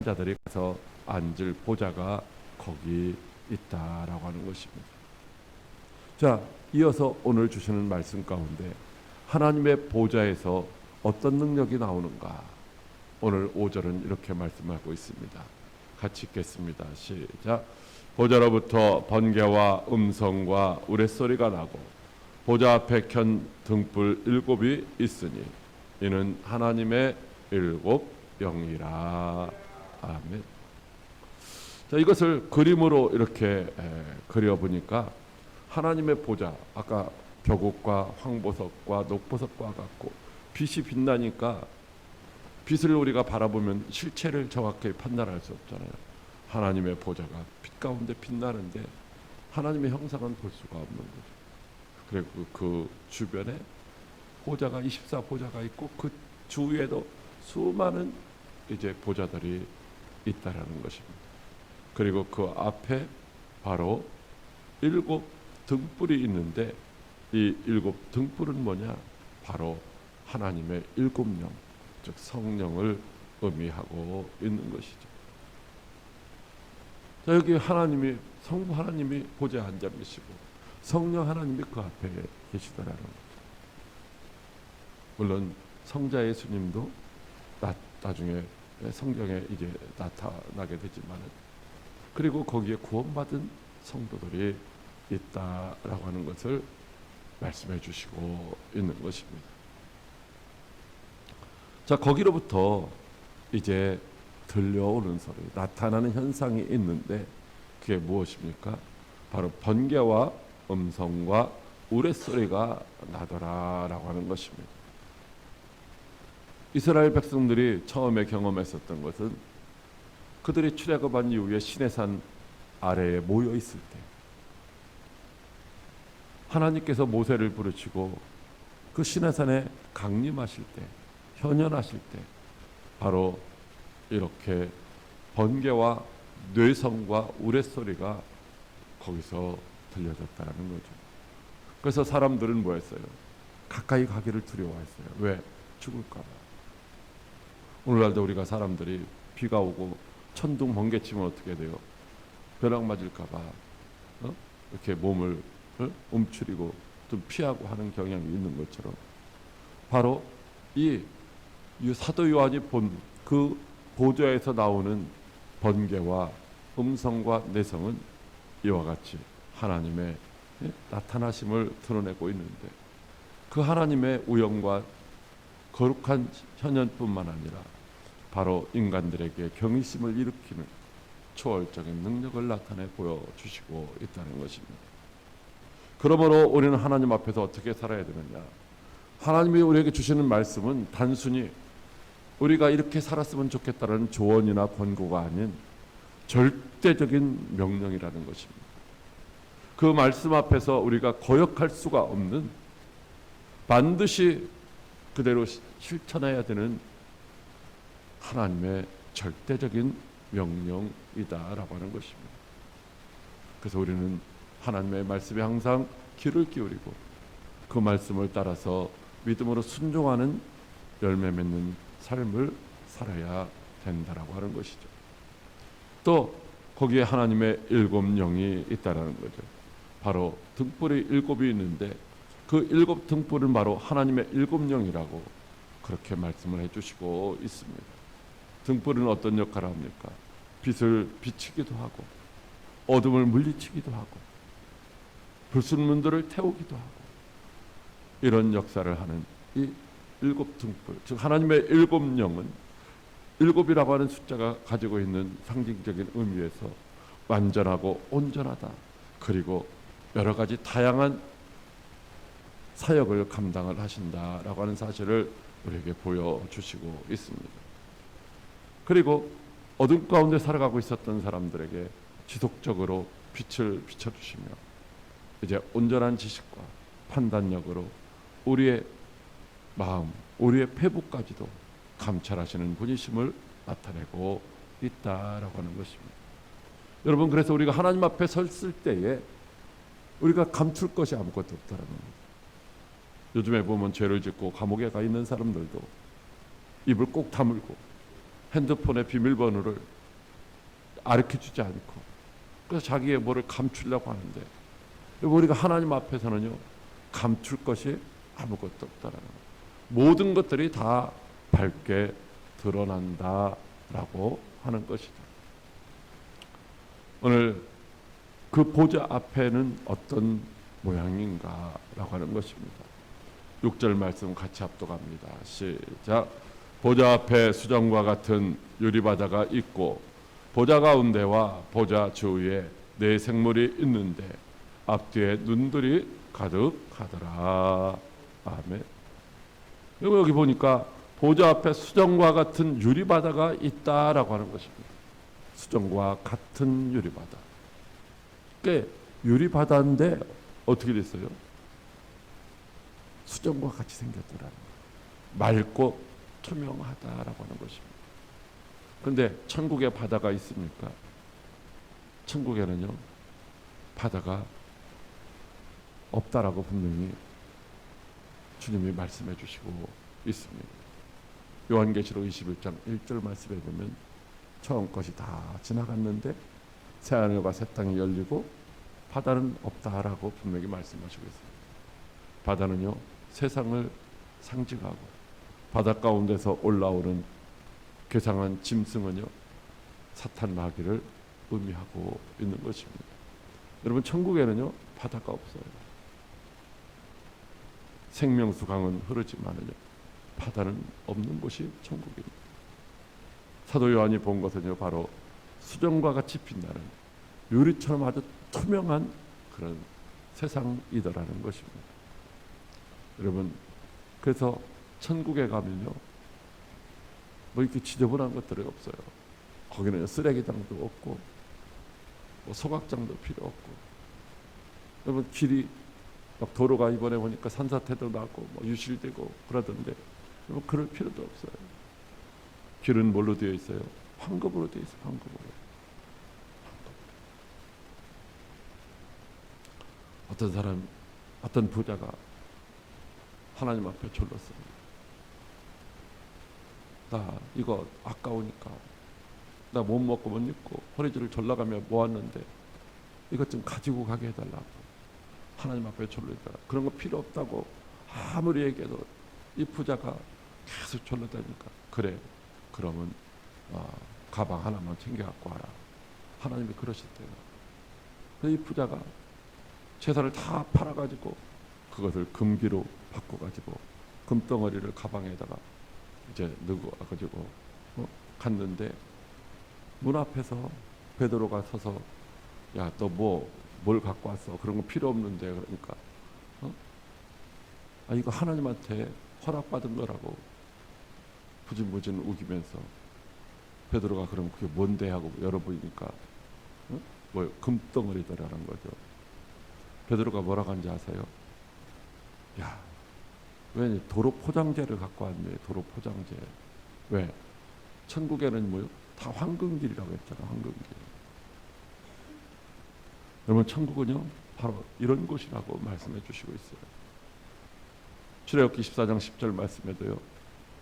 자들이 가서 앉을 보좌가 거기 있다라고 하는 것입니다. 자, 이어서 오늘 주시는 말씀 가운데 하나님의 보좌에서 어떤 능력이 나오는가? 오늘 5절은 이렇게 말씀하고 있습니다. 같이 읽겠습니다. 시작. 보좌로부터 번개와 음성과 우레소리가 나고 보좌 앞에 켠 등불 7이 있으니 이는 하나님의 7 영이라. 아멘. 자, 이것을 그림으로 이렇게 그려보니까 하나님의 보좌, 아까 벽옥과 황보석과 녹보석과 같고 빛이 빛나니까 빛을 우리가 바라보면 실체를 정확히 판단할 수 없잖아요. 하나님의 보좌가 빛 가운데 빛나는데 하나님의 형상은 볼 수가 없는 거죠. 그리고 그 주변에 보좌가 24보좌가 있고 그 주위에도 수많은 이제 보좌들이 있다라는 것입니다. 그리고 그 앞에 바로 7 등불이 있는데 이 7 등불은 뭐냐? 바로 하나님의 7영, 즉 성령을 의미하고 있는 것이죠. 자, 여기 하나님이, 성부 하나님이 보좌에 앉아 계시고 성령 하나님이 그 앞에 계시더라는 거죠. 물론 성자 예수님도 나중에 성경에 이제 나타나게 되지만, 그리고 거기에 구원받은 성도들이 있다라고 하는 것을 말씀해 주시고 있는 것입니다. 자, 거기로부터 이제 들려오는 소리, 나타나는 현상이 있는데 그게 무엇입니까? 바로 번개와 음성과 우레소리가 나더라라고 하는 것입니다. 이스라엘 백성들이 처음에 경험했었던 것은 그들이 출애굽한 이후에 시내산 아래에 모여 있을 때 하나님께서 모세를 부르시고 그 시내산에 강림하실 때, 현현하실 때 바로 이렇게 번개와 뇌성과 우레소리가 거기서 들려졌다는 거죠. 그래서 사람들은 뭐했어요? 가까이 가기를 두려워했어요. 왜? 죽을까 봐. 오늘날도 우리가 사람들이 비가 오고 천둥 번개 치면 어떻게 돼요? 벼락 맞을까 봐 이렇게 몸을 움츠리고 좀 피하고 하는 경향이 있는 것처럼, 바로 이 사도 요한이 본 그 보좌에서 나오는 번개와 음성과 내성은 이와 같이 하나님의 나타나심을 드러내고 있는데, 그 하나님의 우영과 거룩한 현현뿐만 아니라 바로 인간들에게 경외심을 일으키는 초월적인 능력을 나타내 보여주시고 있다는 것입니다. 그러므로 우리는 하나님 앞에서 어떻게 살아야 되느냐? 하나님이 우리에게 주시는 말씀은 단순히 우리가 이렇게 살았으면 좋겠다는 조언이나 권고가 아닌 절대적인 명령이라는 것입니다. 그 말씀 앞에서 우리가 거역할 수가 없는, 반드시 그대로 실천해야 되는 하나님의 절대적인 명령이다라고 하는 것입니다. 그래서 우리는 하나님의 말씀에 항상 귀를 기울이고 그 말씀을 따라서 믿음으로 순종하는 열매 맺는 삶을 살아야 된다라고 하는 것이죠. 또 거기에 하나님의 7 영이 있다라는 거죠. 바로 등불이 7이 있는데 그 7 등불은 바로 하나님의 7 영이라고 그렇게 말씀을 해주시고 있습니다. 등불은 어떤 역할을 합니까? 빛을 비추기도 하고 어둠을 물리치기도 하고 불순물들을 태우기도 하고, 이런 역사를 하는 이 7 등불, 즉 하나님의 7 영은 7이라고 하는 숫자가 가지고 있는 상징적인 의미에서 완전하고 온전하다, 그리고 여러 가지 다양한 사역을 감당을 하신다라고 하는 사실을 우리에게 보여주시고 있습니다. 그리고 어둠 가운데 살아가고 있었던 사람들에게 지속적으로 빛을 비춰주시며 이제 온전한 지식과 판단력으로 우리의 마음, 우리의 폐부까지도 감찰하시는 분이심을 나타내고 있다라고 하는 것입니다. 여러분, 그래서 우리가 하나님 앞에 섰을 때에 우리가 감출 것이 아무것도 없다라는 겁니다. 요즘에 보면 죄를 짓고 감옥에 가 있는 사람들도 입을 꼭 다물고 핸드폰의 비밀번호를 알려주지 않고 그래서 자기의 뭐를 감추려고 하는데 우리가 하나님 앞에서는요 감출 것이 아무것도 없다라는 거예요. 모든 것들이 다 밝게 드러난다라고 하는 것이죠. 오늘 그 보좌 앞에는 어떤 모양인가라고 하는 것입니다. 6절 말씀 같이 합독합니다. 시작. 보좌 앞에 수정과 같은 유리바다가 있고 보좌 가운데와 보좌 주위에 네 생물이 있는데 앞뒤에 눈들이 가득하더라. 아멘. 그리고 여기 보니까 보좌 앞에 수정과 같은 유리바다가 있다라고 하는 것입니다. 수정과 같은 유리바다. 꽤 유리바다인데 어떻게 됐어요? 수정과 같이 생겼더라는 거예요. 맑고 투명하다라고 하는 것입니다. 그런데 천국에 바다가 있습니까? 천국에는요 바다가 없다라고 분명히 주님이 말씀해 주시고 있습니다. 요한계시록 21장 1절 말씀에 보면 처음 것이 다 지나갔는데 새하늘과 새 땅이 열리고 바다는 없다라고 분명히 말씀하시고 있습니다. 바다는요 세상을 상징하고 바다 가운데서 올라오는 괴상한 짐승은요 사탄 마귀를 의미하고 있는 것입니다. 여러분 천국에는요 바다가 없어요. 생명수 강은 흐르지만은요 바다는 없는 곳이 천국입니다. 사도 요한이 본 것은요 바로 수정과 같이 빛나는 유리처럼 아주 투명한 그런 세상이더라는 것입니다. 여러분 그래서 천국에 가면요 뭐 이렇게 지저분한 것들이 없어요. 거기는 쓰레기장도 없고 뭐 소각장도 필요 없고 여러분 길이 막 도로가 이번에 보니까 산사태도 나고 뭐 유실되고 그러던데 여러분 그럴 필요도 없어요. 길은 뭘로 되어 있어요? 황금으로 되어 있어요. 황금으로. 어떤 사람 어떤 부자가 하나님 앞에 졸랐습니다. 나 이거 아까우니까 나 못 먹고 못 입고 허리줄을 졸라가며 모았는데 이것 좀 가지고 가게 해달라고 하나님 앞에 졸르더라. 그런 거 필요 없다고 아무리 얘기해도 이 부자가 계속 졸르다니까 그래 그러면 가방 하나만 챙겨갖고 와라. 하나님이 그러셨대요. 이 부자가 재산을 다 팔아가지고 그것을 금기로 바꿔가지고 금덩어리를 가방에다가 이제 넣고 와가지고 갔는데 문 앞에서 베드로가 서서 야 너 뭘 갖고 왔어? 그런 거 필요 없는데 그러니까 이거 하나님한테 허락받은 거라고 부진부진 우기면서 베드로가 그럼 그게 뭔데 하고 열어보니까 뭐 금덩어리더라는 거죠. 베드로가 뭐라고 하는지 아세요? 야, 왜 도로 포장재를 갖고 왔네? 도로 포장재. 왜? 천국에는 뭐요? 다 황금길이라고 했잖아. 황금길. 여러분 천국은요 바로 이런 곳이라고 말씀해 주시고 있어요. 출애굽기 14장 10절 말씀에도요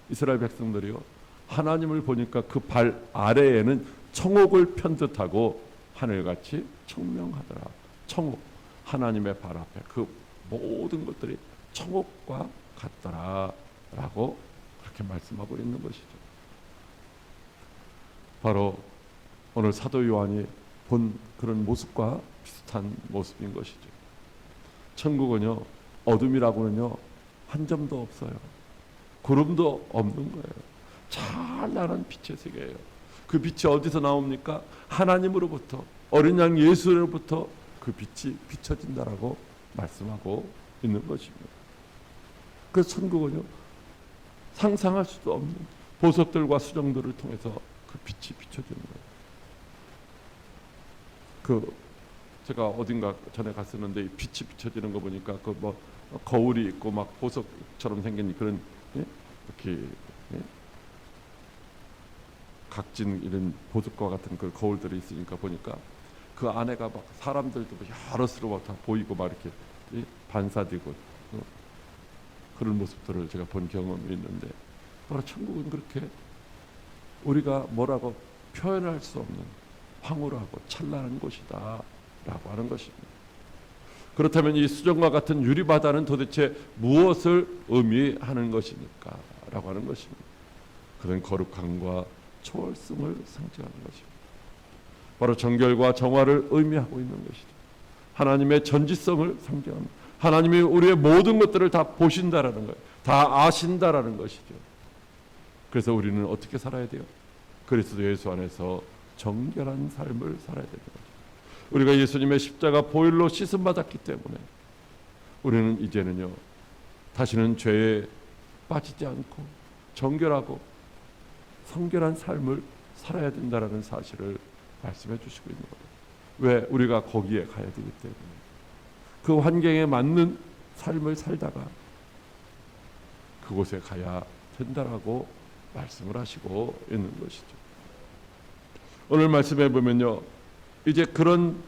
이스라엘 백성들이요 하나님을 보니까 그 발 아래에는 청옥을 편듯하고 하늘같이 청명하더라. 청옥 하나님의 발 앞에 그 모든 것들이 청옥과 같더라 라고 그렇게 말씀하고 있는 것이죠. 바로 오늘 사도 요한이 본 그런 모습과 비슷한 모습인 것이죠. 천국은요 어둠이라고는요 한 점도 없어요. 구름도 없는 거예요. 찬란한 빛의 세계예요. 그 빛이 어디서 나옵니까? 하나님으로부터 어린 양 예수로부터 그 빛이 비춰진다라고 말씀하고 있는 것입니다. 그 천국은요 상상할 수도 없는 보석들과 수정들을 통해서 그 빛이 비춰지는 거예요. 제가 어딘가 전에 갔었는데 빛이 비춰지는 거 보니까 그 뭐 거울이 있고 막 보석처럼 생긴 그런 이렇게 각진 이런 보석과 같은 그 거울들이 있으니까 보니까 그 안에가 막 사람들도 여러 수로 다 보이고 막 이렇게 반사되고 그런 모습들을 제가 본 경험이 있는데 바로 천국은 그렇게 우리가 뭐라고 표현할 수 없는 황홀하고 찬란한 곳이다 라고 하는 것입니다. 그렇다면 이 수정과 같은 유리바다는 도대체 무엇을 의미하는 것입니까? 라고 하는 것입니다. 그런 거룩함과 초월성을 상징하는 것입니다. 바로 정결과 정화를 의미하고 있는 것이죠. 하나님의 전지성을 상징합니다. 하나님이 우리의 모든 것들을 다 보신다라는 거예요. 다 아신다라는 것이죠. 그래서 우리는 어떻게 살아야 돼요? 그리스도 예수 안에서 정결한 삶을 살아야 되는 거죠. 우리가 예수님의 십자가 보혈로 씻음 받았기 때문에 우리는 이제는요, 다시는 죄에 빠지지 않고 정결하고 성결한 삶을 살아야 된다라는 사실을 말씀해 주시고 있는 거예요. 왜? 우리가 거기에 가야 되기 때문에. 그 환경에 맞는 삶을 살다가 그곳에 가야 된다라고 말씀을 하시고 있는 것이죠. 오늘 말씀해 보면요, 이제 그런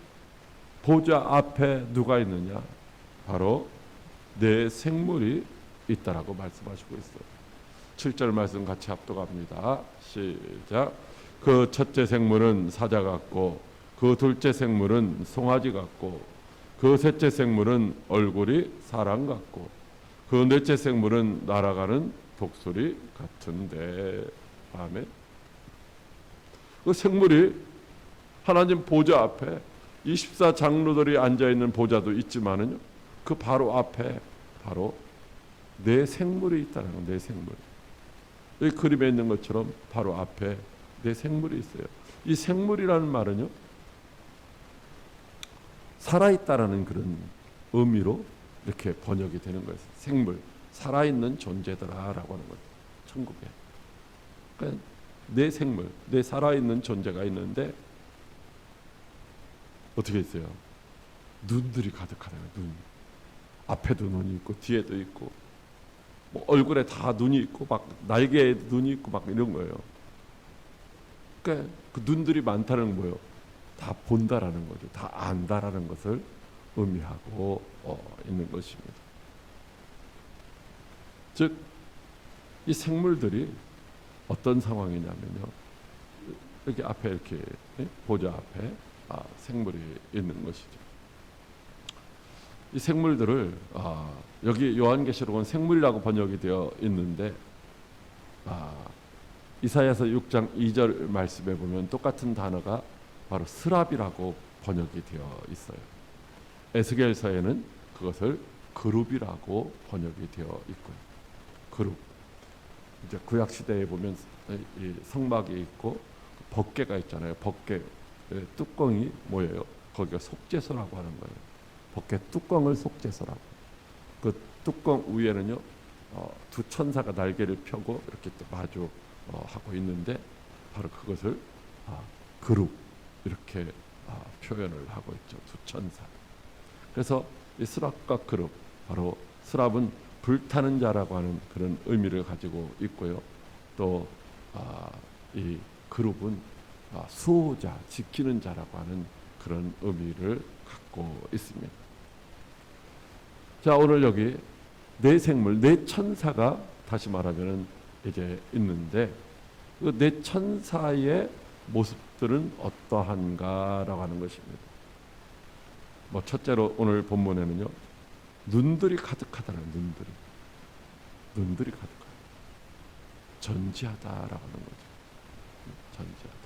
보좌 앞에 누가 있느냐? 바로 내 생물이 있다라고 말씀하시고 있어요. 7절 말씀 같이 합독합니다. 시작. 그 첫째 생물은 사자 같고 그 둘째 생물은 송아지 같고 그 셋째 생물은 얼굴이 사람 같고 그 넷째 생물은 날아가는 독수리 같은데. 아멘. 그 생물이 하나님 보좌 앞에 24 장로들이 앉아있는 보좌도 있지만은요, 그 바로 앞에 바로 내 생물이 있다는 거예요. 내 생물. 여기 그림에 있는 것처럼 바로 앞에 내 생물이 있어요. 이 생물이라는 말은요, 살아있다라는 그런 의미로 이렇게 번역이 되는 거예요. 생물, 살아있는 존재더라라고 하는 거예요. 천국에. 그러니까 내 생물, 내 살아있는 존재가 있는데 어떻게 있어요? 눈들이 가득하다요. 눈. 앞에도 눈이 있고 뒤에도 있고 뭐 얼굴에 다 눈이 있고 막 날개에 눈이 있고 막 이런 거예요. 그러니까 그 눈들이 많다는 건 뭐예요? 다 본다라는 거죠. 다 안다라는 것을 의미하고 있는 것입니다. 즉, 이 생물들이 어떤 상황이냐면요, 이렇게 앞에 이렇게 보좌 앞에 생물이 있는 것이죠. 이 생물들을 여기 요한계시록은 생물이라고 번역이 되어 있는데 이사야서 6장 2절 말씀에 보면 똑같은 단어가 바로 스랍이라고 번역이 되어 있어요. 에스겔서에는 그것을 그룹이라고 번역이 되어 있고요. 그룹. 이제 구약 시대에 보면 이 성막이 있고 법궤가 있잖아요. 법궤 뚜껑이 뭐예요? 거기가 속죄소라고 하는 거예요. 법궤 뚜껑을 속죄소라고. 그 뚜껑 위에는요, 두 천사가 날개를 펴고 이렇게 또 마주 하고 있는데 바로 그것을 그룹 이렇게 표현을 하고 있죠. 두 천사. 그래서 이 스랍과 그룹, 바로 스랍은 불타는 자라고 하는 그런 의미를 가지고 있고요. 또 이 그룹은 수호자, 지키는 자라고 하는 그런 의미를 갖고 있습니다. 자, 오늘 여기 네 생물, 네 천사가 다시 말하면은 이제 있는데 그 네 천사의 모습들은 어떠한가라고 하는 것입니다. 뭐 첫째로 오늘 본문에는요, 눈들이 가득하다는 눈들이 가득하다. 전지하다라고 하는 거죠. 전지하다.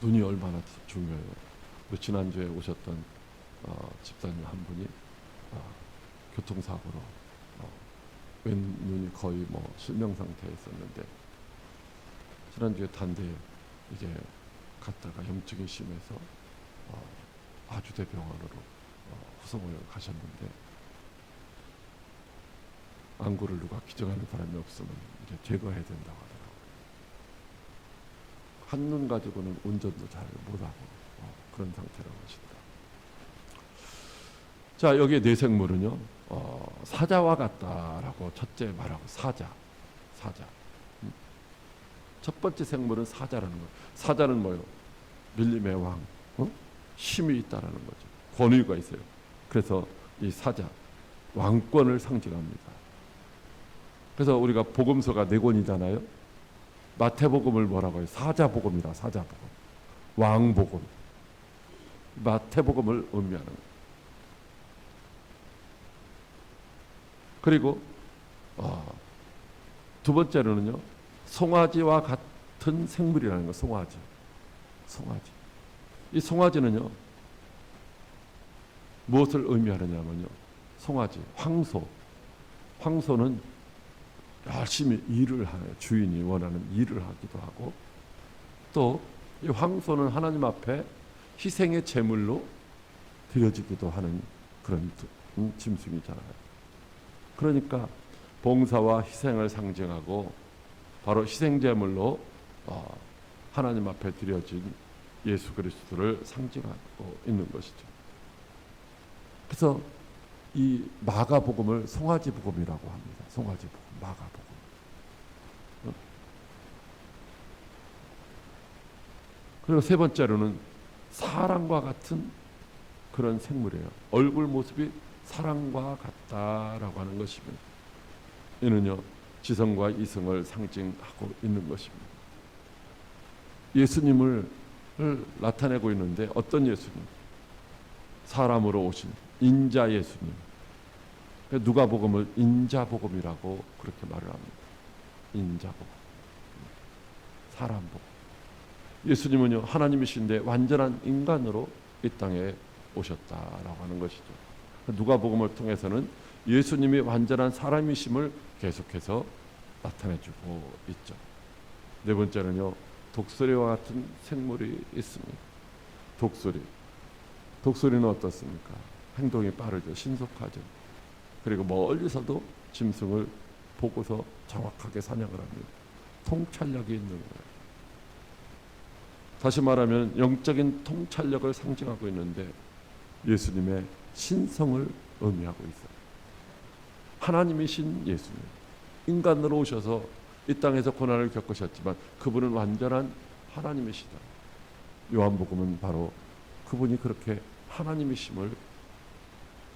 눈이 얼마나 중요해요. 지난주에 오셨던 집사님 한 분이 교통사고로 왼눈이 거의 뭐 실명 상태에 있었는데 지난주에 단대에 이제 갔다가 염증이 심해서 아주대병원으로 후송을 가셨는데 안구를 누가 기증하는 사람이 없으면 이제 제거해야 된다고 하더라고요. 한눈 가지고는 운전도 잘 못하고 그런 상태라고 하신다. 자, 여기에 네 생물은요, 사자와 같다라고 첫째 말하고 사자. 첫 번째 생물은 사자라는 거예요. 사자는 뭐예요? 밀림의 왕, 힘이 있다라는 거죠. 권위가 있어요. 그래서 이 사자, 왕권을 상징합니다. 그래서 우리가 복음서가 4권이잖아요. 마태복음을 뭐라고 해요? 사자복음이라. 사자복음, 왕복음. 마태복음을 의미하는 거예요. 그리고 두 번째로는요, 송아지와 같은 생물이라는 거. 송아지. 이 송아지는요, 무엇을 의미하느냐면요, 송아지, 황소는 열심히 일을 하는, 주인이 원하는 일을 하기도 하고, 또 이 황소는 하나님 앞에 희생의 제물로 드려지기도 하는 그런 짐승이잖아요. 그러니까 봉사와 희생을 상징하고 바로 희생제물로 하나님 앞에 드려진 예수 그리스도를 상징하고 있는 것이죠. 그래서 이 마가복음을 송아지복음이라고 합니다. 송아지복음, 마가복음. 그리고 세 번째로는 사람과 같은 그런 생물이에요. 얼굴 모습이 사람과 같다라고 하는 것입니다. 이는요, 지성과 이성을 상징하고 있는 것입니다. 예수님을 나타내고 있는데 어떤 예수님? 사람으로 오신 인자 예수님. 누가복음을 인자복음이라고 그렇게 말을 합니다. 인자복음, 사람복음. 예수님은요, 하나님이신데 완전한 인간으로 이 땅에 오셨다라고 하는 것이죠. 누가복음을 통해서는 예수님이 완전한 사람이심을 계속해서 나타내주고 있죠. 네 번째는요, 독수리와 같은 생물이 있습니다. 독수리는 어떻습니까? 행동이 빠르죠. 신속하죠. 그리고 멀리서도 짐승을 보고서 정확하게 사냥을 합니다. 통찰력이 있는 거예요. 다시 말하면 영적인 통찰력을 상징하고 있는데 예수님의 신성을 의미하고 있어요. 하나님이신 예수님, 인간으로 오셔서 이 땅에서 고난을 겪으셨지만 그분은 완전한 하나님이시다. 요한복음은 바로 그분이 그렇게 하나님이심을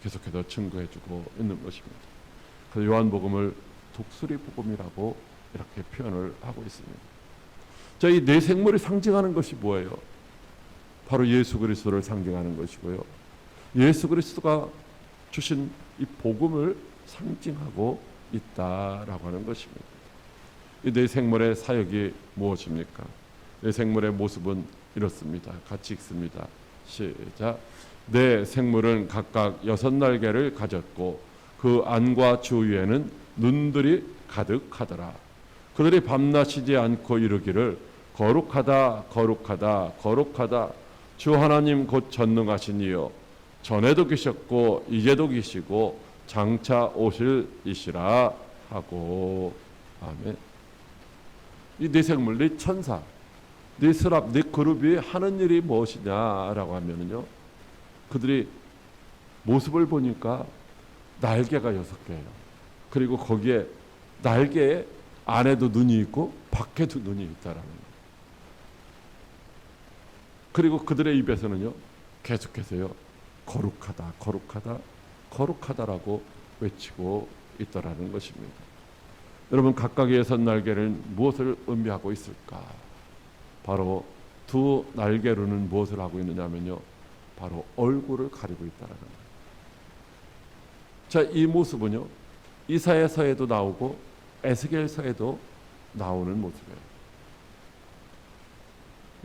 계속해서 증거해주고 있는 것입니다. 그래서 요한복음을 독수리 복음이라고 이렇게 표현을 하고 있습니다. 자, 이 네 생물이 상징하는 것이 뭐예요? 바로 예수 그리스도를 상징하는 것이고요. 예수 그리스도가 주신 이 복음을 상징하고 있다라고 하는 것입니다. 이 네 생물의 사역이 무엇입니까? 네 생물의 모습은 이렇습니다. 같이 읽습니다. 시작. 네 생물은 각각 6날개를 가졌고 그 안과 주위에는 눈들이 가득하더라. 그들이 밤낮 쉬지 않고 이르기를 거룩하다 거룩하다 거룩하다 주 하나님 곧 전능하신 이여 전에도 계셨고 이제도 계시고 장차 오실 이시라 하고. 아멘. 이 네 생물, 네 천사, 네 스랍, 네 그룹이 하는 일이 무엇이냐라고 하면요, 그들이 모습을 보니까 날개가 6개예요. 그리고 거기에 날개에 안에도 눈이 있고 밖에도 눈이 있다라는 거예요. 그리고 그들의 입에서는요, 계속해서요, 거룩하다 거룩하다 거룩하다라고 외치고 있더라는 것입니다. 여러분, 각각의 6날개는 무엇을 의미하고 있을까? 바로 두 날개로는 무엇을 하고 있느냐면요, 바로 얼굴을 가리고 있다라는 거예요. 자, 이 모습은요, 이사야서에도 나오고 에스겔서에도 나오는 모습이에요.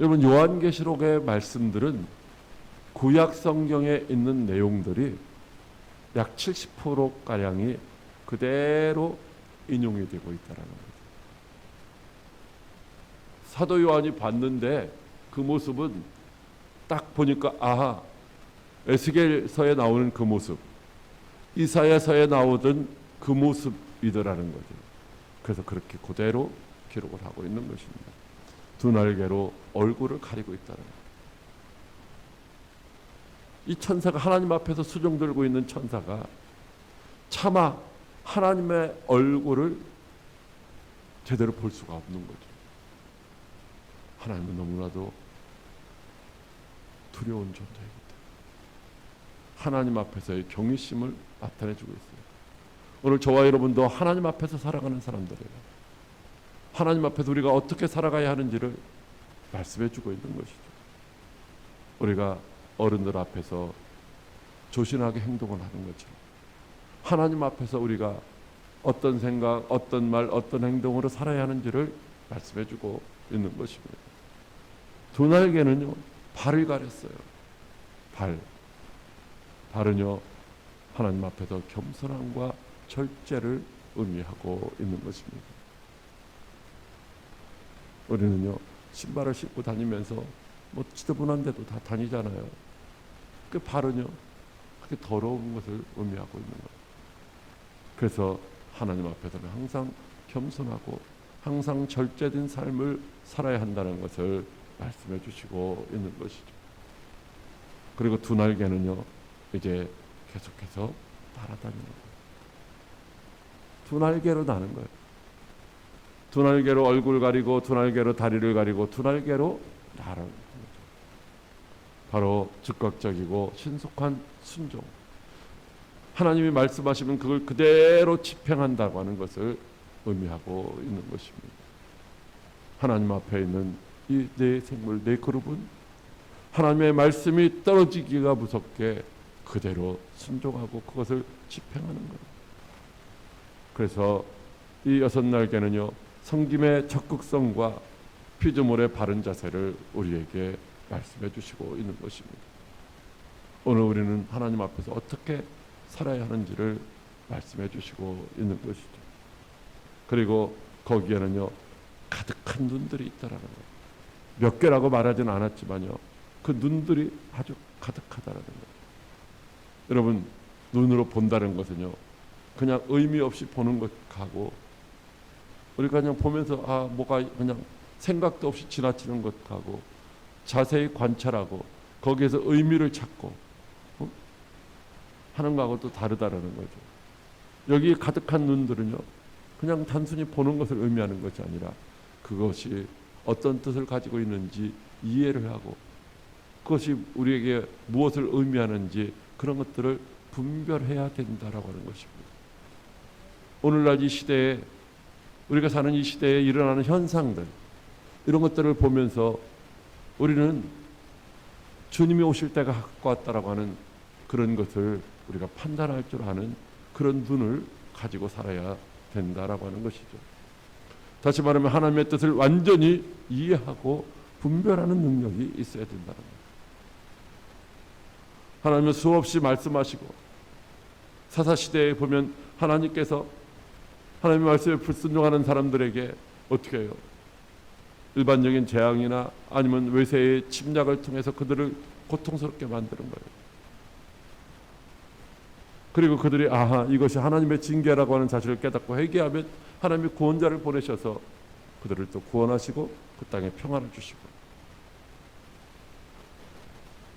여러분, 요한계시록의 말씀들은 구약 성경에 있는 내용들이 약 70%가량이 그대로 인용이 되고 있다는 거죠. 사도 요한이 봤는데 그 모습은 딱 보니까 아하, 에스겔서에 나오는 그 모습, 이사야서에 나오던 그 모습이더라는 거죠. 그래서 그렇게 그대로 기록을 하고 있는 것입니다. 두 날개로 얼굴을 가리고 있다는 거예요. 이 천사가 하나님 앞에서 수종 들고 있는 천사가 차마 하나님의 얼굴을 제대로 볼 수가 없는 거죠. 하나님은 너무나도 두려운 존재이기 때문에 하나님 앞에서의 경외심을 나타내주고 있어요. 오늘 저와 여러분도 하나님 앞에서 살아가는 사람들이에요. 하나님 앞에서 우리가 어떻게 살아가야 하는지를 말씀해 주고 있는 것이죠. 우리가 어른들 앞에서 조신하게 행동을 하는 것처럼 하나님 앞에서 우리가 어떤 생각, 어떤 말, 어떤 행동으로 살아야 하는지를 말씀해 주고 있는 것입니다. 두 날개는요, 발을 가렸어요. 발은요, 하나님 앞에서 겸손함과 절제를 의미하고 있는 것입니다. 우리는요, 신발을 신고 다니면서 뭐 지저분한 데도 다 다니잖아요. 그 발은요, 그렇게 더러운 것을 의미하고 있는 거예요. 그래서 하나님 앞에서는 항상 겸손하고 항상 절제된 삶을 살아야 한다는 것을 말씀해 주시고 있는 것이죠. 그리고 두 날개는요, 이제 계속해서 날아다니는 거예요. 두 날개로 나는 거예요. 두 날개로 얼굴 가리고, 두 날개로 다리를 가리고, 두 날개로 날아가는 거죠. 바로 즉각적이고 신속한 순종. 하나님이 말씀하시면 그걸 그대로 집행한다고 하는 것을 의미하고 있는 것입니다. 하나님 앞에 있는 이 내 생물, 내 그룹은 하나님의 말씀이 떨어지기가 무섭게 그대로 순종하고 그것을 집행하는 거예요. 그래서 이 여섯 날개는요, 섬김의 적극성과 피조물의 바른 자세를 우리에게 말씀해 주시고 있는 것입니다. 오늘 우리는 하나님 앞에서 어떻게 살아야 하는지를 말씀해 주시고 있는 것이죠. 그리고 거기에는요, 가득한 눈들이 있다라는 거예요. 몇 개라고 말하지는 않았지만요, 그 눈들이 아주 가득하다라는 거예요. 여러분, 눈으로 본다는 것은요, 그냥 의미 없이 보는 것하고 우리가 그냥 보면서 뭐가 그냥 생각도 없이 지나치는 것하고 자세히 관찰하고 거기에서 의미를 찾고 하는 거하고 또 다르다라는 거죠. 여기 가득한 눈들은요, 그냥 단순히 보는 것을 의미하는 것이 아니라 그것이 어떤 뜻을 가지고 있는지 이해를 하고 그것이 우리에게 무엇을 의미하는지 그런 것들을 분별해야 된다라고 하는 것입니다. 오늘날 이 시대에, 우리가 사는 이 시대에 일어나는 현상들, 이런 것들을 보면서 우리는 주님이 오실 때가 가까웠다라고 하는 그런 것을 우리가 판단할 줄 아는 그런 눈을 가지고 살아야 된다라고 하는 것이죠. 다시 말하면 하나님의 뜻을 완전히 이해하고 분별하는 능력이 있어야 된다는 거예요. 하나님은 수없이 말씀하시고 사사시대에 보면 하나님께서 하나님의 말씀에 불순종하는 사람들에게 어떻게 해요? 일반적인 재앙이나 아니면 외세의 침략을 통해서 그들을 고통스럽게 만드는 거예요. 그리고 그들이 이것이 하나님의 징계라고 하는 사실을 깨닫고 회개하면 하나님이 구원자를 보내셔서 그들을 또 구원하시고 그 땅에 평안을 주시고.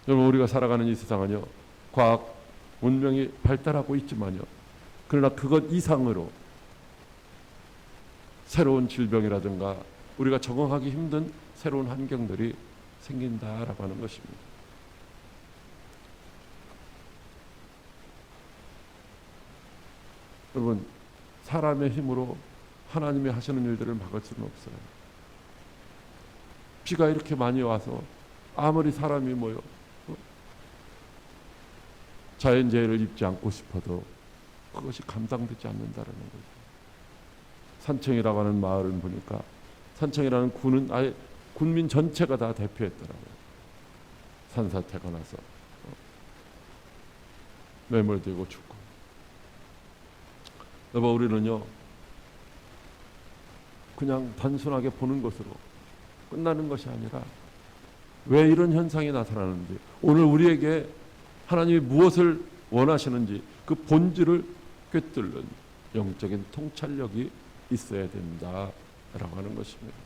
여러분, 우리가 살아가는 이 세상은요, 과학 문명이 발달하고 있지만요, 그러나 그것 이상으로 새로운 질병이라든가 우리가 적응하기 힘든 새로운 환경들이 생긴다라고 하는 것입니다. 여러분, 사람의 힘으로 하나님이 하시는 일들을 막을 수는 없어요. 비가 이렇게 많이 와서 아무리 사람이 자연재해를 입지 않고 싶어도 그것이 감당되지 않는다라는 거죠. 산청이라고 하는 마을을 보니까 산청이라는 군은 아예 군민 전체가 다 대피했더라고요. 산사태가 나서 매몰되고 죽고. 여보, 우리는요, 그냥 단순하게 보는 것으로 끝나는 것이 아니라 왜 이런 현상이 나타나는지, 오늘 우리에게 하나님이 무엇을 원하시는지 그 본질을 꿰뚫는 영적인 통찰력이 있어야 된다라고 하는 것입니다.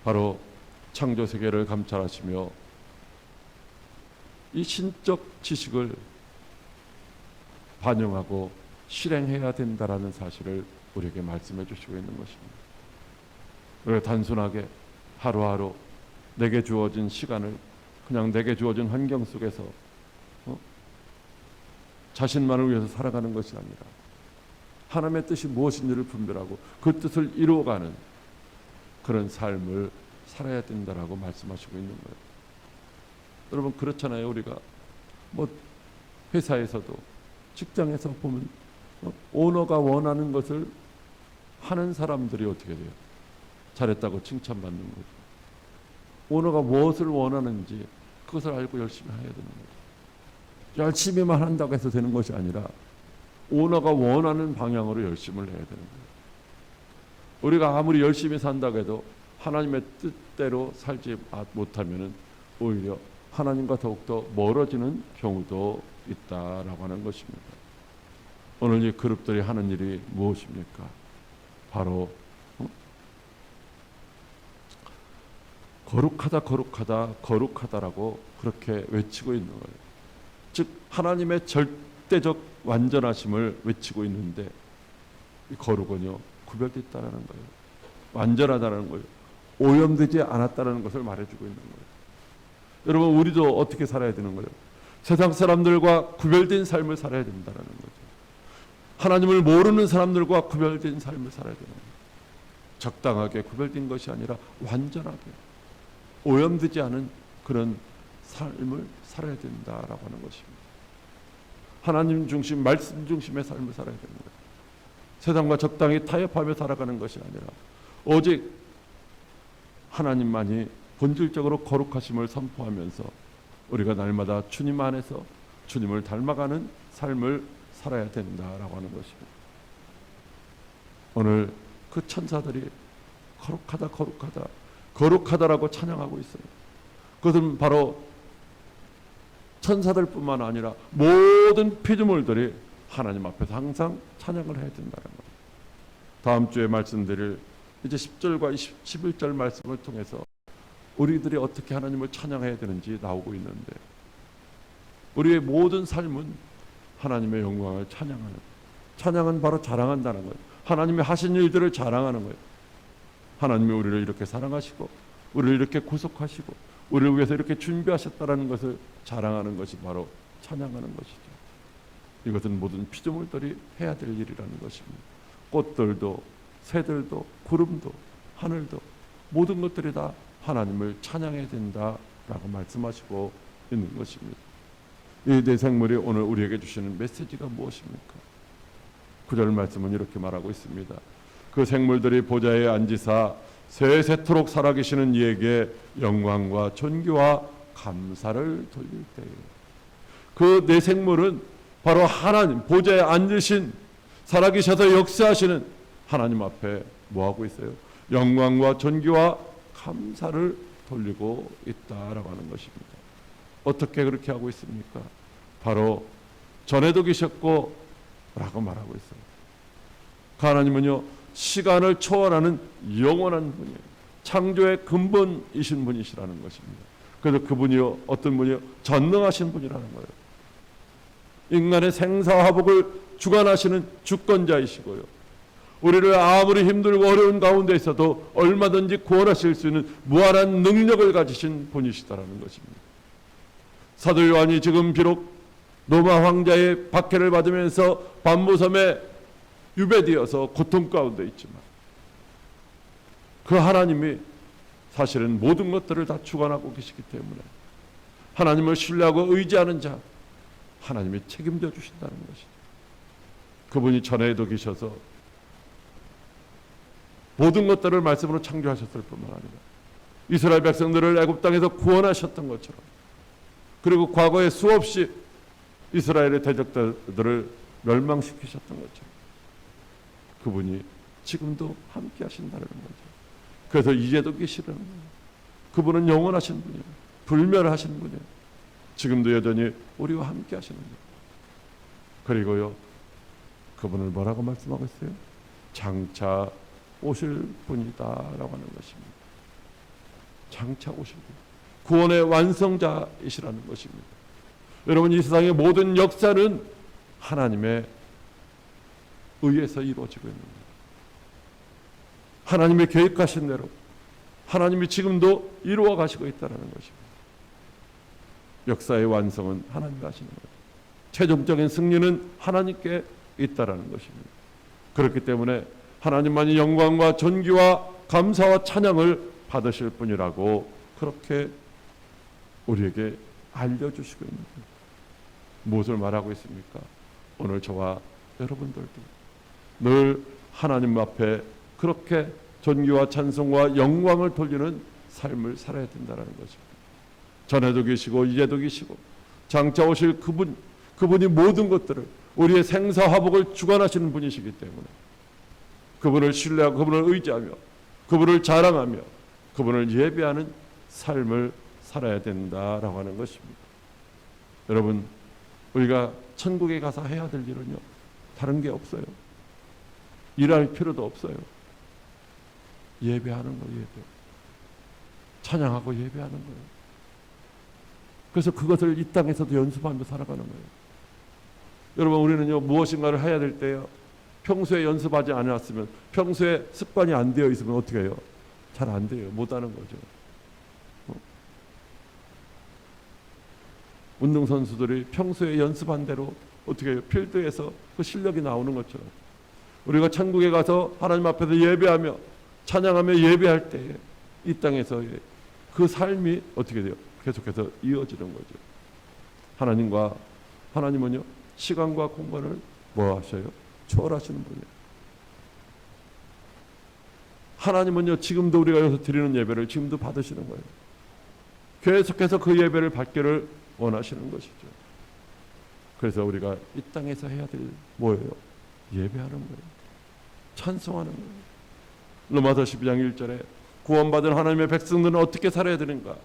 바로 창조 세계를 감찰하시며 이 신적 지식을 반영하고 실행해야 된다라는 사실을 우리에게 말씀해 주시고 있는 것입니다. 우리가 단순하게 하루하루 내게 주어진 시간을 그냥 내게 주어진 환경 속에서 자신만을 위해서 살아가는 것이 아니라 하나님의 뜻이 무엇인지를 분별하고 그 뜻을 이루어가는 그런 삶을 살아야 된다라고 말씀하시고 있는 거예요. 여러분, 그렇잖아요. 우리가 뭐 회사에서도 직장에서 보면 오너가 원하는 것을 하는 사람들이 어떻게 돼요? 잘했다고 칭찬받는 거죠. 오너가 무엇을 원하는지 그것을 알고 열심히 해야 되는 거죠. 열심히만 한다고 해서 되는 것이 아니라 오너가 원하는 방향으로 열심을 해야 되는 거예요. 우리가 아무리 열심히 산다고 해도 하나님의 뜻대로 살지 못하면 오히려 하나님과 더욱더 멀어지는 경우도 있다라고 하는 것입니다. 오늘 이 그룹들이 하는 일이 무엇입니까? 바로 거룩하다, 거룩하다, 거룩하다라고 그렇게 외치고 있는 거예요. 즉 하나님의 절대적 완전하심을 외치고 있는데, 이 거룩은요 구별됐다라는 거예요. 완전하다는 거예요. 오염되지 않았다는 것을 말해주고 있는 거예요. 여러분, 우리도 어떻게 살아야 되는 거예요? 세상 사람들과 구별된 삶을 살아야 된다는 거죠. 하나님을 모르는 사람들과 구별된 삶을 살아야 되는 거예요. 적당하게 구별된 것이 아니라 완전하게 오염되지 않은 그런 삶을 살아야 된다라고 하는 것입니다. 하나님 중심, 말씀 중심의 삶을 살아야 되는 거예요. 세상과 적당히 타협하며 살아가는 것이 아니라 오직 하나님만이 본질적으로 거룩하심을 선포하면서 우리가 날마다 주님 안에서 주님을 닮아가는 삶을 살아야 된다라고 하는 것입니다. 오늘 그 천사들이 거룩하다, 거룩하다, 거룩하다라고 찬양하고 있어요. 그것은 바로 천사들뿐만 아니라 모든 피조물들이 하나님 앞에서 항상 찬양을 해야 된다는 거예요. 다음 주에 말씀드릴 이제 10절과 11절 말씀을 통해서 우리들이 어떻게 하나님을 찬양해야 되는지 나오고 있는데, 우리의 모든 삶은 하나님의 영광을 찬양하는, 찬양은 바로 자랑한다는 거예요. 하나님의 하신 일들을 자랑하는 거예요. 하나님이 우리를 이렇게 사랑하시고 우리를 이렇게 구속하시고 우리를 위해서 이렇게 준비하셨다는 것을 자랑하는 것이 바로 찬양하는 것이죠. 이것은 모든 피조물들이 해야 될 일이라는 것입니다. 꽃들도 새들도 구름도 하늘도 모든 것들이 다 하나님을 찬양해야 된다라고 말씀하시고 있는 것입니다. 이 네 생물이 오늘 우리에게 주시는 메시지가 무엇입니까? 9절 말씀은 이렇게 말하고 있습니다. 그 생물들이 보좌에 앉으사 세세토록 살아계시는 이에게 영광과 존귀와 감사를 돌릴 때에, 그 네 생물은 바로 하나님 보좌에 앉으신, 살아계셔서 역사하시는 하나님 앞에 뭐하고 있어요? 영광과 존귀와 감사를 돌리고 있다라고 하는 것입니다. 어떻게 그렇게 하고 있습니까? 바로 전에도 계셨고 라고 말하고 있어요. 하나님은요 시간을 초월하는 영원한 분이에요. 창조의 근본이신 분이시라는 것입니다. 그래서 그분이요 어떤 분이요? 전능하신 분이라는 거예요. 인간의 생사화복을 주관하시는 주권자이시고요, 우리를 아무리 힘들고 어려운 가운데 있어도 얼마든지 구원하실 수 있는 무한한 능력을 가지신 분이시다라는 것입니다. 사도 요한이 지금 비록 로마 황자의 박해를 받으면서 반모섬에 유배되어서 고통 가운데 있지만, 그 하나님이 사실은 모든 것들을 다 주관하고 계시기 때문에 하나님을 신뢰하고 의지하는 자, 하나님이 책임져 주신다는 것이죠. 그분이 전에도 계셔서 모든 것들을 말씀으로 창조하셨을 뿐만 아니라 이스라엘 백성들을 애굽 땅에서 구원하셨던 것처럼, 그리고 과거에 수없이 이스라엘의 대적들을 멸망시키셨던 것처럼 그분이 지금도 함께 하신다는 거죠. 그래서 이제도 계시는 거예요. 그분은 영원하신 분이에요. 불멸하신 분이에요. 지금도 여전히 우리와 함께 하시는 거예요. 그리고요 그분을 뭐라고 말씀하고 있어요? 장차 오실 분이다라고 하는 것입니다. 장차 오실 분, 구원의 완성자이시라는 것입니다. 여러분, 이 세상의 모든 역사는 하나님의 의해서 이루어지고 있는 거예요. 하나님의 계획하신 대로 하나님이 지금도 이루어 가시고 있다는 것입니다. 역사의 완성은 하나님이 하시는 거예요. 최종적인 승리는 하나님께 있다라는 것입니다. 그렇기 때문에 하나님만이 영광과 존귀와 감사와 찬양을 받으실 분이라고 그렇게 우리에게 알려주시고 있는 거예요. 무엇을 말하고 있습니까? 오늘 저와 여러분들도 늘 하나님 앞에 그렇게 존귀와 찬송과 영광을 돌리는 삶을 살아야 된다는 것입니다. 전에도 계시고 이제도 계시고 장차 오실 그분이 모든 것들을 우리의 생사화복을 주관하시는 분이시기 때문에 그분을 신뢰하고 그분을 의지하며 그분을 자랑하며 그분을 예배하는 삶을 살아야 된다라고 하는 것입니다. 여러분, 우리가 천국에 가서 해야 될 일은요, 다른 게 없어요. 일할 필요도 없어요. 예배하는 거예요. 예배. 찬양하고 예배하는 거예요. 그래서 그것을 이 땅에서도 연습하며 살아가는 거예요. 여러분, 우리는요, 무엇인가를 해야 될 때요, 평소에 연습하지 않았으면, 평소에 습관이 안 되어 있으면 어떻게 해요? 잘 안 돼요. 못 하는 거죠. 운동선수들이 평소에 연습한 대로 어떻게 해요? 필드에서 그 실력이 나오는 것처럼 우리가 천국에 가서 하나님 앞에서 예배하며 찬양하며 예배할 때에 이 땅에서의 그 삶이 어떻게 돼요? 계속해서 이어지는 거죠. 하나님은요, 시간과 공간을 뭐 하셔요? 초월하시는 분이에요. 하나님은요, 지금도 우리가 여기서 드리는 예배를 지금도 받으시는 거예요. 계속해서 그 예배를 받기를 원하시는 것이죠. 그래서 우리가 이 땅에서 해야 될 뭐예요? 예배하는 거예요. 찬송하는 거예요. 로마서 12장 1절에 구원받은 하나님의 백성들은 어떻게 살아야 되는가?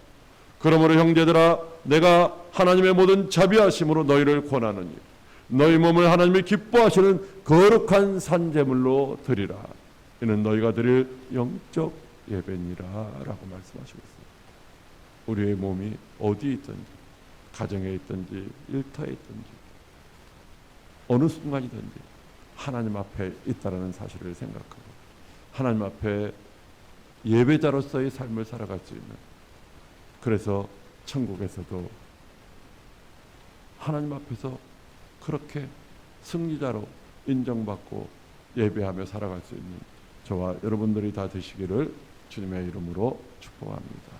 그러므로 형제들아, 내가 하나님의 모든 자비하심으로 너희를 권하노니 너희 몸을 하나님이 기뻐하시는 거룩한 산제물로 드리라. 이는 너희가 드릴 영적 예배니라 라고 말씀하시고 있습니다. 우리의 몸이 어디에 있든지, 가정에 있든지 일터에 있든지 어느 순간이든지 하나님 앞에 있다라는 사실을 생각하고 하나님 앞에 예배자로서의 삶을 살아갈 수 있는, 그래서 천국에서도 하나님 앞에서 그렇게 승리자로 인정받고 예배하며 살아갈 수 있는 저와 여러분들이 다 되시기를 주님의 이름으로 축복합니다.